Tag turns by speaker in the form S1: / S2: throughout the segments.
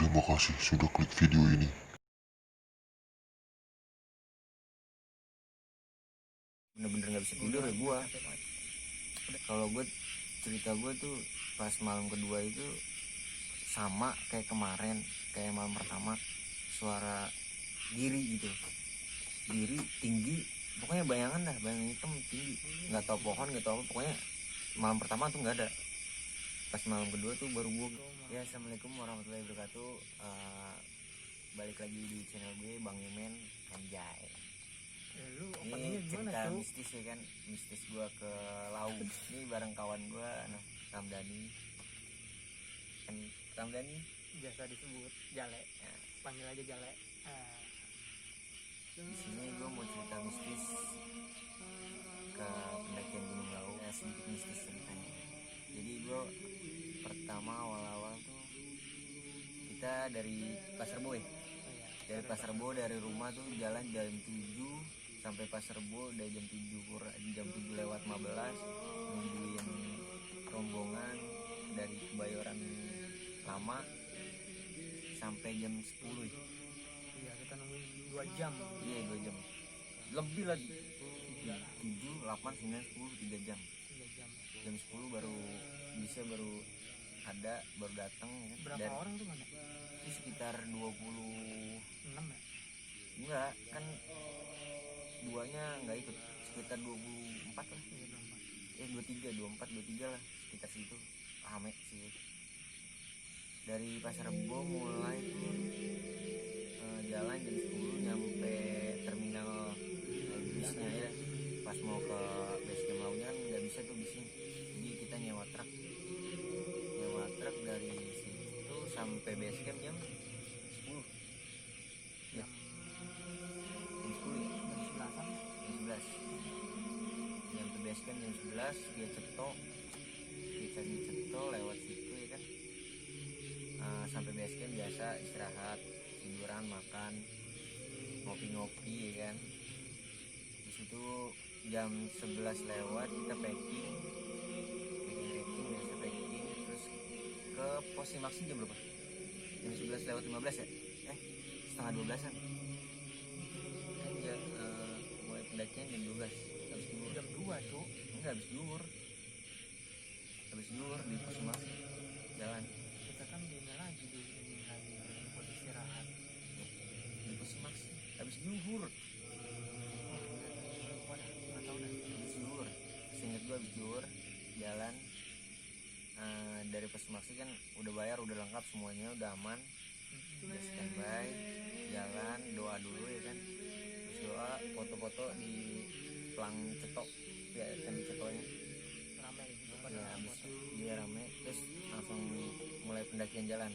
S1: Terima kasih sudah klik video ini.
S2: Bener-bener nggak bisa tidur ya gua. Kalau gue cerita gue tuh pas malam kedua itu sama kayak kemarin, kayak malam pertama, suara diri gitu, diri tinggi, pokoknya bayangan hitam tinggi, nggak tahu pohon nggak tahu apa, pokoknya malam pertama tuh nggak ada. Pas malam kedua tuh baru gue. Ya, assalamualaikum warahmatullahi wabarakatuh. Balik lagi di channel gue Bang Yemen Anjay. Ini cerita mistis ya kan, mistis gue ke laut. Ini bareng kawan gue, Ramdhani. Kan Ramdhani
S3: biasa disebut Jale,
S2: ya.
S3: Panggil aja Jale.
S2: Di sini gue mau cerita mistis ke pendakian Gunung Lawu. Sedikit mistis ceritanya. Jadi gue pertama awal-awal tuh kita dari Pasar Rebo ya. Dari Pasar Rebo, dari rumah tuh jalan jam 7 sampai Pasar Rebo dari jam 7 lewat 15, nungguin rombongan dari Kebayoran Lama sampai jam 10 ya.
S3: Iya, kita nungguin 2 jam.
S2: Iya, 2 jam. Lebih lagi. 7, 8, 9, 10, 3 jam.
S3: 3 jam.
S2: Jam 10 baru datang ya.
S3: Berapa orang tuh mana?
S2: Itu sekitar
S3: 6 ya?
S2: Enggak, kan duanya enggak ikut, sekitar 24 lah. 23 lah, sekitar situ. Rame sih. Dari Pasar Rebo mulai tuh jalan jam 10 nyampe terminal bisnya ya. Pas mau ke base camp Launya kan nggak bisa tuh bisnya, jadi kita nyewa truk dari situ sampai base camp jam 10 ya. Jam 10 ya? Jam 11 nyampe base camp jam 11. Kita ceto lewat situ ya kan. Sampai base camp biasa istirahat, tiduran, makan, ngopi ya kan. Di situ jam 11 lewat kita packing terus ke pos Simaksi jam berapa? Jam 11 lewat 15 ya? Setengah 12an kan ya. Mulai pendakian jam 12 habis duhur.
S3: Jam 2 tuh?
S2: Enggak, habis duhur di pos Simaksi jalan.
S3: Kita kan di ini lagi buat istirahat
S2: Di pos Simaksi habis duhur.
S3: Nggak tahu dah.
S2: Habis duhur, seinget gue habis duhur jalan. Dari pos Simaksi kan udah bayar, udah lengkap semuanya, udah aman, udah standby, jalan, doa dulu ya kan. Terus doa, foto-foto di pelang cetok ya kan, di cetonya
S3: Rame gitu
S2: ya,
S3: pada
S2: habis dia rame. Terus langsung mulai pendakian jalan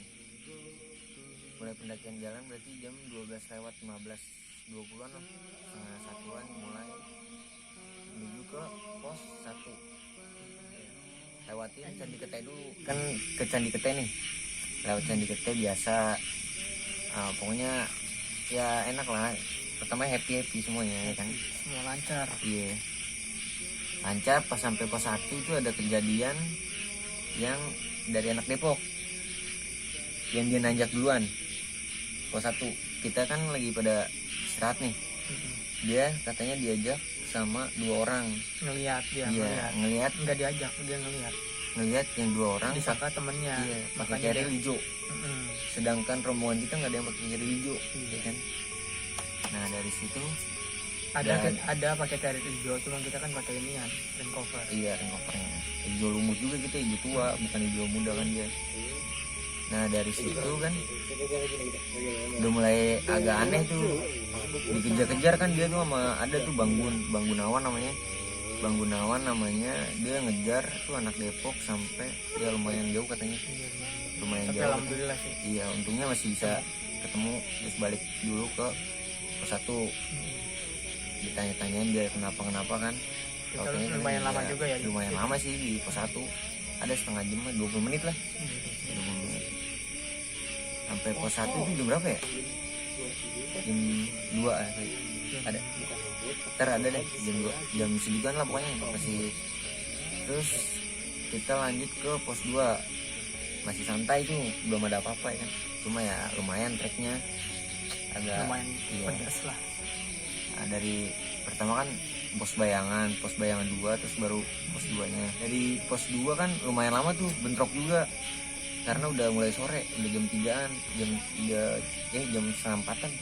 S2: berarti jam 12 lewat 15, 20an lah, setengah satuan mulai menuju ke pos 1. Lewatin Candi Kete dulu kan, ke Candi Kete nih, lewat Candi Kete biasa. Pokoknya ya enak lah, pertama happy semuanya ya kan,
S3: semua lancar.
S2: iya lancar. Pas sampai pos 1 itu ada kejadian yang dari anak Depok yang dia nanjak duluan. Pos 1 kita kan lagi pada istirahat nih, dia katanya diajak sama 2 orang.
S3: Ngelihat dia,
S2: Iya, ngelihat
S3: nggak diajak, dia ngelihat
S2: yang 2 orang
S3: disangka temennya.
S2: iya, pakai
S3: Makanya
S2: carrier
S3: dia-
S2: hijau. Sedangkan rombongan kita nggak ada yang pakai carrier hijau, ya kan. Nah dari situ
S3: ada pakai carrier hijau, cuma kita kan pakai inian rain cover.
S2: iya, ring covernya hijau lumut juga, kita hijau tua, bukan hijau muda kan dia. Nah dari situ kan udah mulai agak aneh tuh, dikejar-kejar kan dia tuh sama ada tuh Bang Gunawan namanya. Dia ngejar tuh anak Depok sampai ya lumayan jauh katanya, lumayan
S3: Tapi
S2: jauh.
S3: alhamdulillah sih.
S2: Iya, untungnya masih bisa ketemu. Terus balik dulu ke pos 1, ditanya-tanyain dia kenapa kan.
S3: Kita
S2: Oke,
S3: lumayan lama juga ya.
S2: lumayan lama sih di pos 1, ada setengah jam, 20 menit lah. 20 menit sampai pos 1 itu jam berapa ya? Jam 2 ada. Ntar ada deh jam 2, jam segituan lah pokoknya masih. Terus kita lanjut ke pos 2. masih santai tuh, belum ada apa-apa ya kan. Cuma ya lumayan treknya agak
S3: lumayan
S2: iya.
S3: pedas lah.
S2: Nah, dari pertama kan pos bayangan 2, terus baru pos 2-nya. Dari pos 2 kan lumayan lama tuh, bentrok juga. Karena udah mulai sore, udah jam 3-an, jam 3, jam setengah 4-an.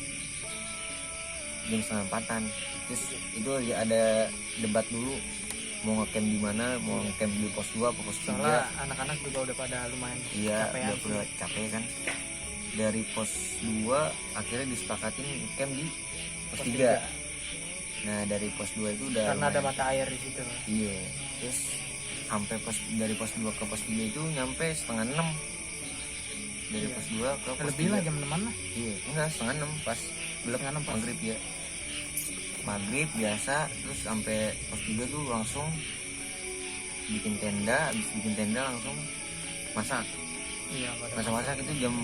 S2: Jam setengah 4-an. Terus itu ada debat dulu, mau ngecamp di mana, mau ngecamp di pos 2 atau pos 3.
S3: Soalnya anak-anak juga udah pada lumayan
S2: Iya,
S3: capean
S2: udah
S3: sih.
S2: capek kan. Dari pos 2 akhirnya disepakatin camp di pos 3. Nah, dari pos 2 itu udah
S3: Karena ada
S2: lumayan.
S3: mata air di situ.
S2: Iya. Terus sampai dari pos 2 ke pos 3 itu nyampe setengah 6. Dari
S3: Iya.
S2: pos 2 ke pos
S3: Lebih
S2: 3.
S3: lah jam 6 lah.
S2: Iya, enggak, setengah 6 pas belum
S3: Setengah 6 pas.
S2: maghrib ya. Maghrib biasa, terus sampai pos 3 tuh langsung bikin tenda, habis bikin tenda langsung masak.
S3: Iya, pada
S2: Masak-masak itu jam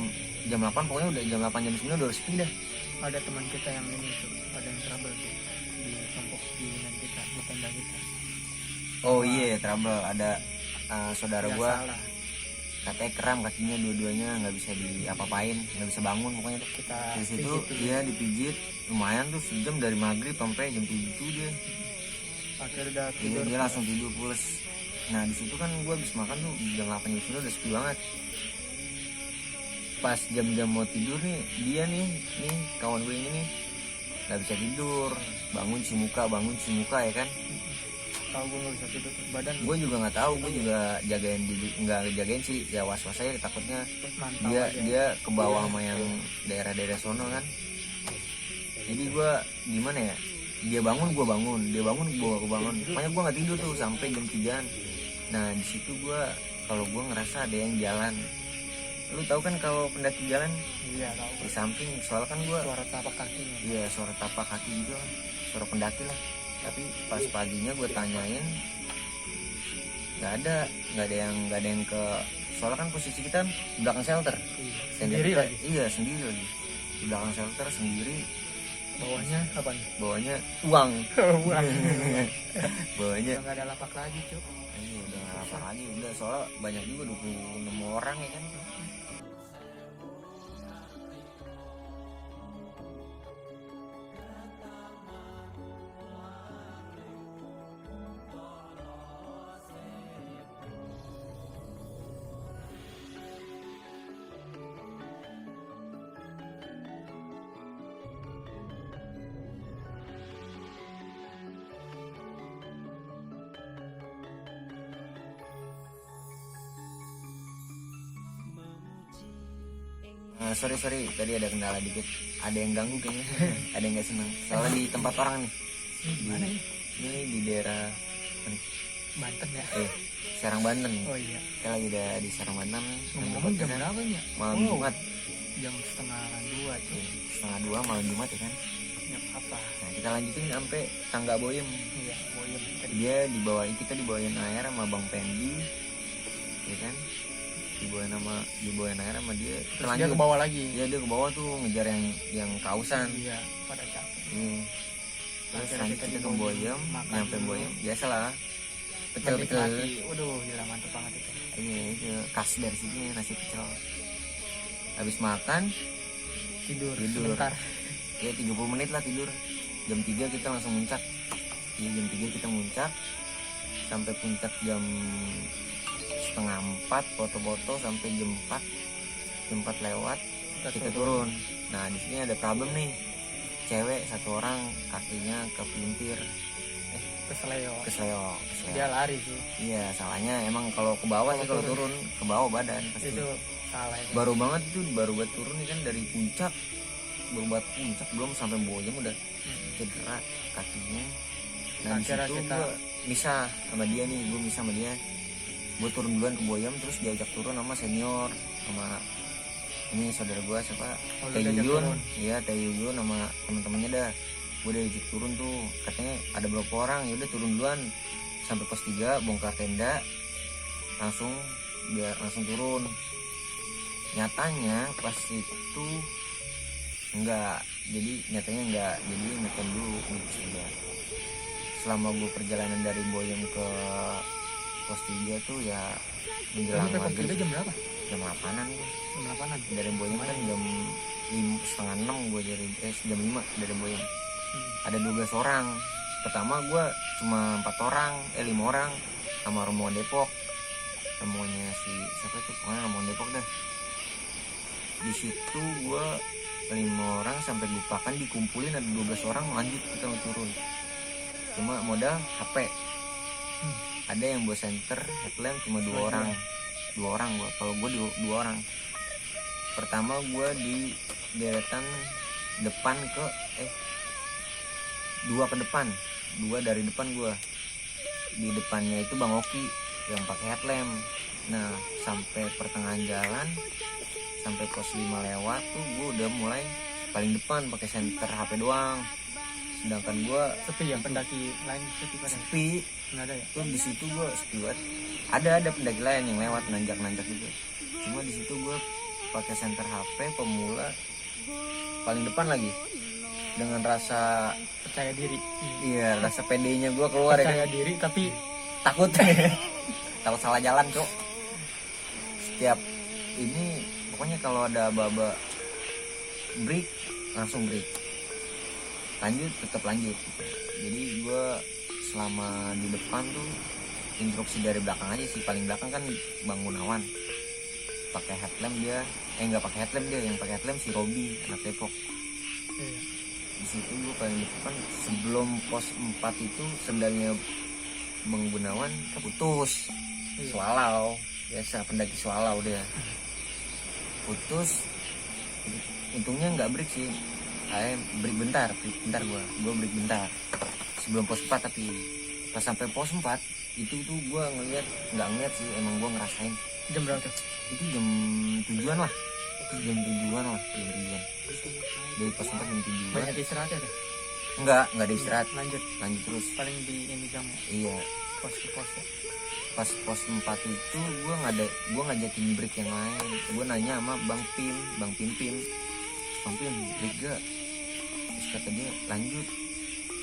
S2: 8, pokoknya udah jam 8 jam 9 udah harus pindah.
S3: ada teman kita yang ini tuh, ada yang trouble tuh di kelompok di kita, di tenda kita.
S2: Oh iya, trouble. Ada saudara
S3: Nggak
S2: gua
S3: salah.
S2: katanya kram kakinya dua-duanya, nggak bisa diapa-apain, nggak bisa bangun pokoknya tuh.
S3: Kita
S2: Di situ
S3: pijit dulu.
S2: dia dipijit lumayan tuh sejam, dari maghrib sampai jam 7 dia.
S3: Akhirnya udah
S2: Dia,
S3: tidur.
S2: dia langsung tidur pules. Nah di situ kan gua habis makan tuh jam 8 jam 9 udah sepi banget. Pas jam-jam mau tidur nih, dia nih kawan gue ini nih nggak bisa tidur, bangun si muka ya kan.
S3: Tahu gue nggak bisa tidur badan
S2: Gue juga nggak tahu, gue juga jagain nggak jagain sih, ya was-was aja, takutnya
S3: mantau
S2: dia
S3: aja.
S2: dia ke bawah sama yang daerah-daerah sono kan. Jadi gue gimana ya, dia bangun gue bangun, dia bangun gue bangun, pokoknya gue nggak tidur tuh sampai jam 3-an. Nah di situ gue, kalau gue ngerasa ada yang jalan. Lu tahu kan kalau pendaki jalan
S3: Iya tahu.
S2: di samping, soalnya kan gue
S3: Suara tapak kakinya.
S2: iya suara tapak kaki gitu lah, suara pendaki lah. Tapi pas paginya gue tanyain, nggak ada yang ke, soalnya kan posisi kita di belakang shelter.
S3: Iya.
S2: Tenda
S3: Sendiri
S2: kita-
S3: lagi.
S2: Iya sendiri lagi di belakang shelter sendiri.
S3: Bawahnya apa nih?
S2: Bawahnya uang.
S3: Uang.
S2: Bawahnya
S3: Udah nggak ada lapak lagi cuy.
S2: iya udah nggak apa lagi, udah soalnya banyak juga 26 orang ya kan. Sorry tadi ada kendala dikit, ada yang ganggu kayaknya. Ada yang nggak senang soalnya di tempat orang nih.
S3: Mana ya?
S2: Ini di daerah
S3: Banten ya.
S2: Serang Banten.
S3: Oh iya.
S2: Kita lagi ada di Serang Banten.
S3: Ngomong jam berapa ini ya?
S2: Malam
S3: Oh,
S2: Jumat
S3: Jam setengah 2 cuy.
S2: setengah 2 malam Jumat ya kan.
S3: Jam apa?
S2: Nah kita lanjutin sampai Tangga Boyem.
S3: Iya, boyem tadi.
S2: Dia kita dibawain air sama Bang Pendi, ya kan. Dibawain air sama dia. Kita
S3: Terus dia ke bawah lagi.
S2: Iya, dia ke bawah tuh ngejar yang kausan.
S3: Iya, pada capek.
S2: Iya. Terus
S3: Akhirnya
S2: lanjut
S3: kita
S2: kita
S3: di
S2: ke Boyem,
S3: makan
S2: nyampe
S3: dulu.
S2: Boyem, biasalah pecel.
S3: Menikmati. Waduh, gila mantep banget itu.
S2: Iya, itu khas dari sini nasi pecel. Habis makan,
S3: Tidur.
S2: Tidur.
S3: Sebentar.
S2: ya 30 menit lah tidur. Jam 3 kita langsung muncak. Iya, jam 3 kita muncak. Sampai puncak jam setengah 4, foto-foto sampai jam 4. Jam 4 lewat, kita turun. Nah, di sini ada problem nih. Cewek satu orang kakinya kepelintir,
S3: Keseleo.
S2: kesleo.
S3: Dia lari sih.
S2: Iya, salahnya emang kalau ke bawah ya, kalau turun ke bawah badan pasti.
S3: Itu salah itu.
S2: Baru banget itu, baru buat turun nih kan dari puncak. Baru buat puncak, belum sampai Boyem udah cedera kakinya. Nah di
S3: Akhirnya
S2: situ
S3: kita-
S2: gue misah sama dia nih, gue misah sama dia. Gue turun duluan ke Boyem, terus diajak turun sama senior, sama ini saudara gue siapa,
S3: Oh, lu
S2: Teh
S3: diajak
S2: Yuyun.
S3: turun.
S2: Iya, Teh Yuyun sama teman-temannya dah. Gue diajak turun tuh, katanya ada berapa orang, ya udah turun duluan sampai pos 3, bongkar tenda, langsung turun. Nyatanya pas itu nyatanya enggak, jadi ngecamp dulu di pos 3. Selama gue perjalanan dari Boyem ke pos 3 tuh ya
S3: Kamu
S2: menjelang
S3: ke pos
S2: maghrib
S3: 3 jam berapa?
S2: jam 8-an gue.
S3: Jam 8-an.
S2: Dari Boyem kan jam 5:30 gue dari jam 5 dari Boyem. Ada 12 orang. Pertama gue cuma 5 orang sama rombongan Depok. Rombongannya si siapa itu? Pokoknya rombongan Depok dah. Di situ gue 5 orang sampai lupakan dikumpulin ada 12 orang lanjut kita mau turun. Cuma modal HP. Ada yang bawa senter, headlamp cuma 2 orang. 2 orang gue. Kalau gue 2 orang. Pertama gue di deretan depan ke 2 ke depan. 2 dari depan gue. Di depannya itu Bang Oki yang pakai headlamp. Nah, sampai pertengahan jalan sampai pos 5 lewat tuh gue udah mulai paling depan pakai senter HP doang. Sedangkan gue
S3: Sepi ya, pendaki lain sepi pada.
S2: sepi.
S3: Nggak ada ya?
S2: Tuh di situ gue sepi banget. Ada pendaki lain yang lewat nanjak juga. Cuma di situ gue pakai senter HP pemula paling depan lagi dengan rasa
S3: Percaya diri.
S2: iya rasa pedenya gue keluar ya
S3: Percaya
S2: kan.
S3: diri tapi
S2: Takut takut salah jalan cok. Setiap ini pokoknya kalau ada aba-aba break langsung break, lanjut tetap lanjut gitu. Jadi gue selama di depan tuh instruksi dari belakang aja sih. Paling belakang kan Bang Gunawan pakai headlamp dia, nggak pakai headlamp dia, yang pakai headlamp si Robi anak Depok.
S3: iya.
S2: Di situ gue paling depan. Sebelum pos 4 itu sendalnya Bang Gunawan putus.
S3: Iya.
S2: Swalau biasa pendaki swalau dia putus. Untungnya nggak break sih. Break bentar gue break bentar sebelum pos 4. Tapi pas sampai pos 4 itu tuh gue nggak ngeliat sih, emang gue ngerasain.
S3: Jam berapa tuh?
S2: Itu jam 7-an lah. Jam 7-an dari pos 4 jam 7-an.
S3: Banyak istirahat ya tuh?
S2: Nggak ada istirahat,
S3: Lanjut.
S2: lanjut terus.
S3: Paling di ini jam
S2: Iya,
S3: pos ke pos ya.
S2: pas pos 4 itu gue ngajakin break yang lain. Gue nanya sama Bang Pim break gak? Terus kata dia lanjut.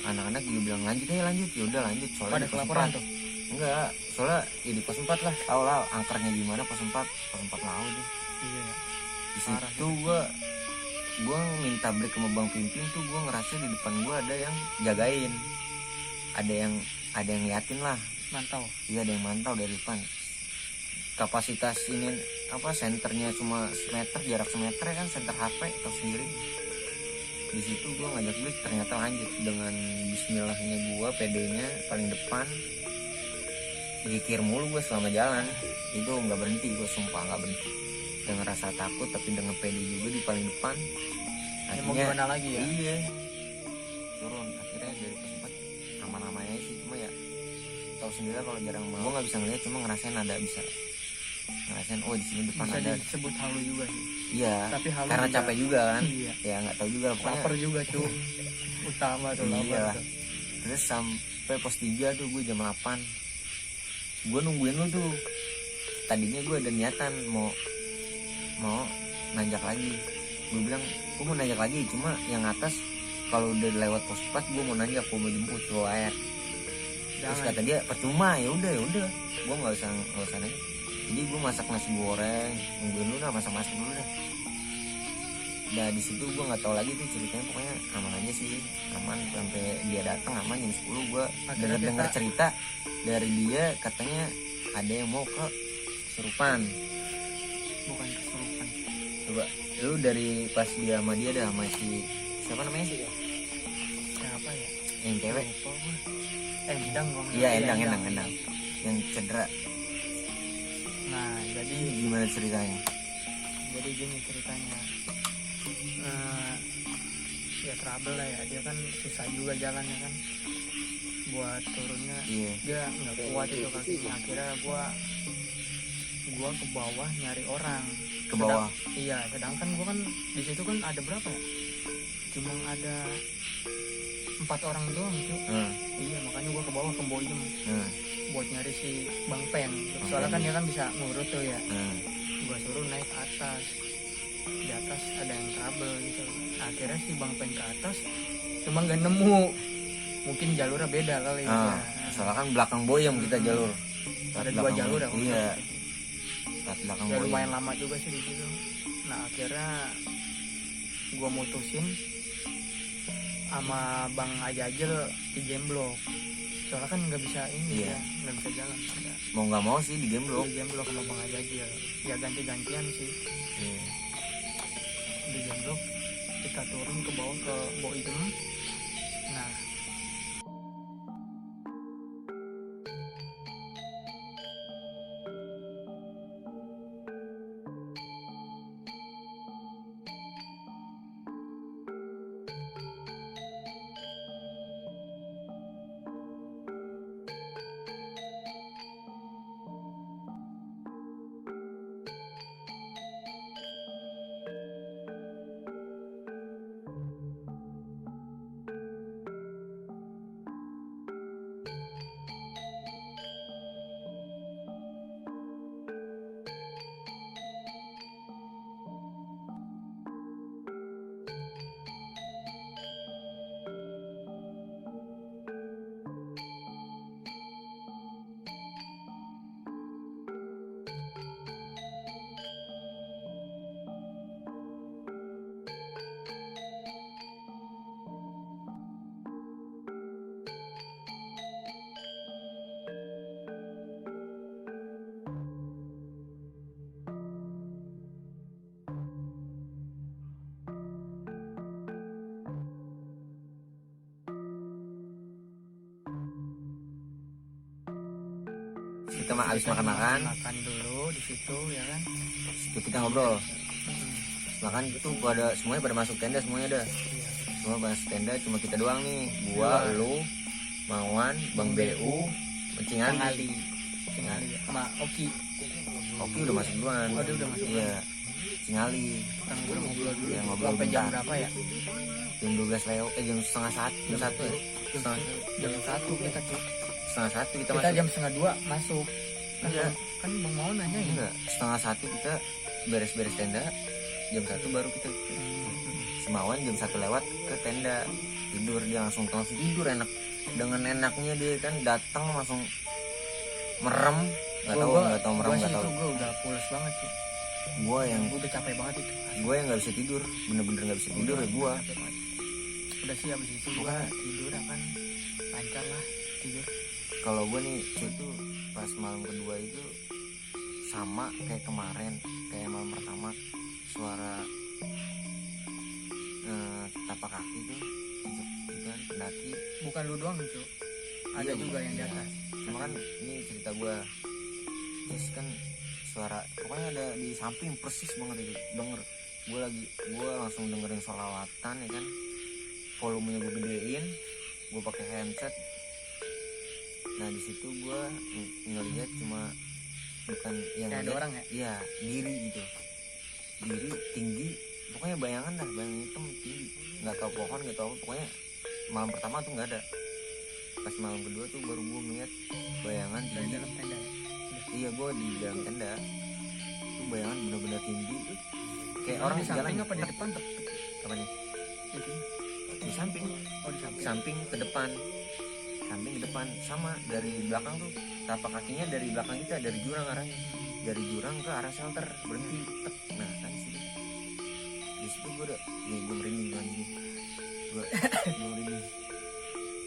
S2: Anak-anak juga bilang lanjut. Ya udah lanjut. Soalnya
S3: Pada
S2: di pos
S3: kelaparan
S2: 4.
S3: tuh.
S2: Enggak, soalnya ya di pos 4 lah. Tau lah angkernya gimana pos 4 lau deh.
S3: Iya.
S2: Di
S3: Parah
S2: situ gue minta break sama Bang Pimpin tuh gue ngerasa di depan gue ada yang jagain. Ada yang liatin lah.
S3: Mantau.
S2: Iya, ada yang mantau dari depan. Kapasitas ini senternya cuma semeter, jarak semeter ya kan, senter HP atau sendiri. Di situ gue ngajak break, ternyata lanjut dengan bismillahnya gue, pedenya paling depan. Gigir mulu gue selama jalan. Itu nggak berhenti, gue sumpah nggak berhenti. Dengan rasa takut tapi dengan pede juga di paling depan.
S3: Ya, mau gimana lagi ya?
S2: Iya. Turun akhirnya dari pos 4 aman-amannya sih, cuma ya tahu sendiri kalau jarang mau. Gue nggak bisa ngeliat, cuma ngerasain ngerasain di sini depan
S3: Bisa
S2: ada.
S3: disebut halu juga sih.
S2: Iya.
S3: Tapi halu
S2: Karena
S3: juga.
S2: capek juga kan.
S3: Iya.
S2: Ya nggak tahu juga pokoknya.
S3: Lapar juga tuh. Utama tuh lapar
S2: Iya.
S3: tuh.
S2: Terus sampai pos 3 tuh gue jam 8. Gue nungguin lu tuh. Tadinya gue ada niatan mau nanjak lagi. Gue bilang gue mau nanjak lagi, cuma yang atas kalau udah lewat pos 4 gue mau nanjak, gue mau jemput ke air. Terus kata dia percuma, ya udah gue nggak usah nanya. Jadi gue masak nasi goreng, nungguin lu dah, masak dulu dah. Nah di situ gue nggak tahu lagi tuh ceritanya, pokoknya aman aja sih, aman sampai dia datang aman jam 10. Gue dengar cerita dari dia, katanya ada yang mau ke Kesurupan.
S3: Bukan kesurupan.
S2: Coba lu dari pas dia sama dia dah, sama si siapa namanya sih?
S3: Siapa ya?
S2: Yang cewek.
S3: Lupa gua. Endang gua.
S2: Iya, Endang. Yang cedera.
S3: Nah, jadi
S2: Gimana ceritanya?
S3: gini ceritanya. Ya trouble lah ya, dia kan susah juga jalannya kan. Buat turunnya
S2: Iya.
S3: dia nggak kuat itu kakinya. Akhirnya gua ke bawah nyari orang.
S2: Ke bawah.
S3: Iya, sedangkan gua kan di situ kan ada berapa ya? Cuma ada 4 orang doang tuh. Iya, makanya gua ke bawah ke Boyem buat nyari si Bang Pen. Soalnya kan dia kan bisa ngurut tuh ya. Gua suruh naik ke atas. Di atas ada yang trouble gitu. Akhirnya si Bang Pen ke atas, cuma nggak nemu. Mungkin jalurnya beda kali ya.
S2: Soalnya kan belakang Boyem kita jalur.
S3: ada 2 jalur ya.
S2: Iya, plat belakang
S3: Ya
S2: boy.
S3: lumayan lama juga sih di situ. Nah akhirnya gua mutusin sama Bang Ajajel di game block. Soalnya kan nggak bisa ini
S2: Iya.
S3: ya, nggak bisa jalan. Ada
S2: Mau nggak mau sih di game block.
S3: di game block sama Bang Ajajel. Ya ganti-gantian sih.
S2: Iya.
S3: Di game block kita turun ke bawah ke Boidem. Nah
S2: Kita abis makan-makan,
S3: makan dulu di situ ya kan.
S2: itu kita ngobrol.
S3: Mm-mm.
S2: Makan itu gua ada semuanya pada masuk tenda semuanya dah.
S3: Iya.
S2: Semua masuk tenda, cuma kita doang nih. Gua, lu, Mawan, Bang BU, Cing Ali.
S3: Cingali sama Oki.
S2: Oki udah masuk duluan.
S3: Oh, dia udah masuk.
S2: Iya. Cing Ali.
S3: Kan ngobrol dulu.
S2: Iya, ngobrol
S3: Sampai jam
S2: bentar.
S3: berapa ya?
S2: Jam 12 lewat, jam setengah satu, jam 1 ya.
S3: Jam 1 kita tuh.
S2: Setengah 1 kita
S3: Kita
S2: masuk.
S3: jam setengah 2 masuk. Kan
S2: Iya.
S3: kan Bang mau nanya ya.
S2: Enggak, setengah 1 kita beres-beres tenda. Jam 1 baru kita Semawan jam 1 lewat ke tenda. Tidur dia langsung tidur enak. Dengan enaknya dia kan datang langsung merem. Nggak tahu merem,
S3: Gua
S2: nggak
S3: sih
S2: tahu.
S3: itu gua udah pules banget sih.
S2: Gua yang
S3: Gua udah capek banget itu.
S2: nggak bisa tidur, bener-bener nggak bisa tidur ya gua.
S3: Capek banget. Udah sih abis itu gua tidur akan lancar lah tidur.
S2: Kalau gua nih itu pas malam kedua itu sama kayak kemarin, kayak malam pertama, suara tapak kaki tuh itu kan pendaki.
S3: Bukan lu doang cu. Ada
S2: Iya,
S3: juga yang di
S2: iya.
S3: atas.
S2: Cuma kan ini cerita gua, terus kan suara pokoknya ada di samping persis banget itu denger. Gua langsung dengerin sholawatan ya kan, volumenya gue gedein, gue pakai headset. Nah di situ gue ngeliat cuma bukan yang
S3: Kayak ada orang ya?
S2: iya diri gitu, diri tinggi, pokoknya bayangan hitam tinggi, nggak tahu pohon nggak tahu apa, pokoknya malam pertama tuh nggak ada. Pas malam kedua tuh baru gue ngeliat bayangan
S3: Dari
S2: tinggi.
S3: dalam tenda ya.
S2: Iya, gue di dalam tenda itu bayangan bener-bener tinggi, kayak orang
S3: di samping
S2: jalan
S3: apa di depan tuh?
S2: apa nih
S3: Itu.
S2: di samping,
S3: Oh di samping.
S2: samping ke depan, samping ke depan sama dari belakang tuh tapak kakinya dari belakang kita, dari jurang arahnya, dari jurang ke arah shelter berhenti tek. Nah kan di situ gue udah gue merinding lagi, gue merinding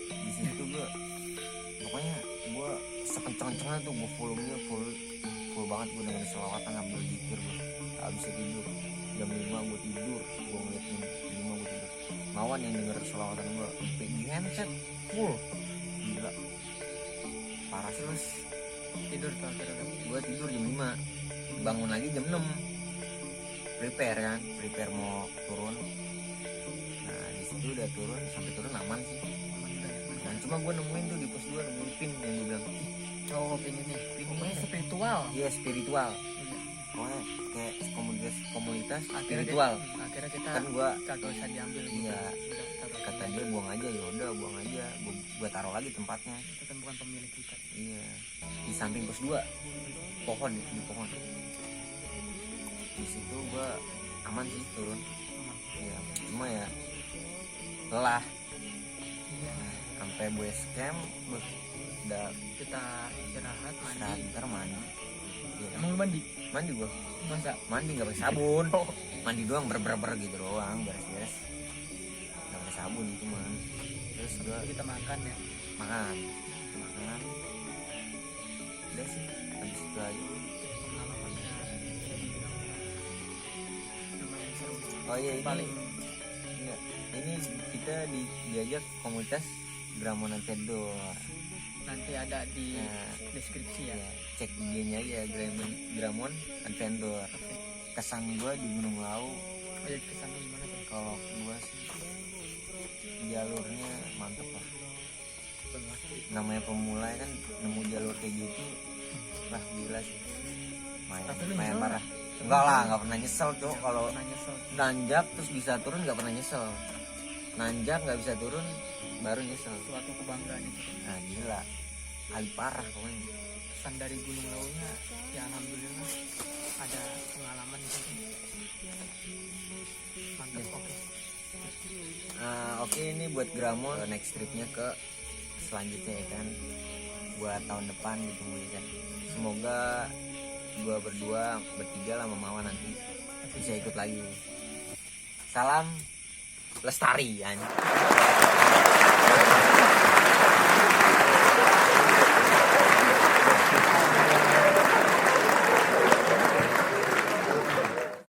S2: di situ. Gue pokoknya gue sekencang-kencangnya tuh, gue volumenya full banget, gue dengan selawatan ambil zikir, gue tak bisa tidur. Jam 5 gue tidur, gue ngeliatin jam 5 gue tidur. Mawan yang denger selawatan gue di handset full, gila parah sih mas.
S3: Tidur tuh akhirnya udah.
S2: Gue tidur jam 5, bangun lagi jam 6, prepare mau turun. Nah di situ udah turun, sampai turun aman sih. Nah, cuma gue nemuin tuh di pos 2 nemuin pin yang gue bilang.
S3: Oh ini pokoknya spiritual.
S2: Iya spiritual,
S3: Iya.
S2: pokoknya kayak komunitas
S3: Akhirnya
S2: spiritual.
S3: akhirnya kita
S2: Kan gue
S3: kagak usah diambil.
S2: Iya.
S3: Udah, kagak usah
S2: kata dia buang aja, ya udah buang aja, gue taruh lagi tempatnya.
S3: itu kan bukan pemilik kita.
S2: Iya, di samping pos 2 pohon, di pohon. Di situ gue aman sih turun. Iya, cuma ya lelah.
S3: Iya.
S2: Sampai base camp udah
S3: kita istirahat
S2: istirahat
S3: mandi.
S2: ntar mandi. Iya.
S3: Emang lu mandi?
S2: Mandi gua,
S3: Masa?
S2: mandi nggak pakai sabun, mandi doang ber gitu doang, beres-beres, nggak pakai sabun cuma. Terus gua
S3: Kita makan ya.
S2: makan, udah sih, habis itu aja.
S3: Pengalamannya lumayan seru.
S2: Oh iya ini,
S3: Paling
S2: iya, ini kita diajak komunitas Gramon Adventure.
S3: nanti ada di
S2: Nah,
S3: deskripsi ya.
S2: ya, cek IG-nya aja Gramon Adventure. Kesan gua di Gunung Lau,
S3: Oh ya, kesana gimana tuh?
S2: kalau gua sih jalurnya mantep lah. Namanya pemula kan nemu jalur kayak gitu, wah gila sih.
S3: Tapi lu
S2: Main
S3: nyesel
S2: parah. Enggak lah, nggak pernah nyesel tuh kalau
S3: Pernah nyesel.
S2: nanjak terus bisa turun, nggak pernah nyesel. Nanjak nggak bisa turun baru nyesel.
S3: Suatu kebanggaan itu.
S2: Nah gila, kali parah pokoknya.
S3: Pesan dari Gunung Launya ya alhamdulillah ada pengalaman di situ. Mantap. Oke.
S2: Oke, ini buat Gramon next tripnya ke selanjutnya ya kan, buat tahun depan ditunggu ya kan. Semoga gua berdua bertiga lah sama Mawan nanti bisa ikut lagi. Salam Lestari anjing.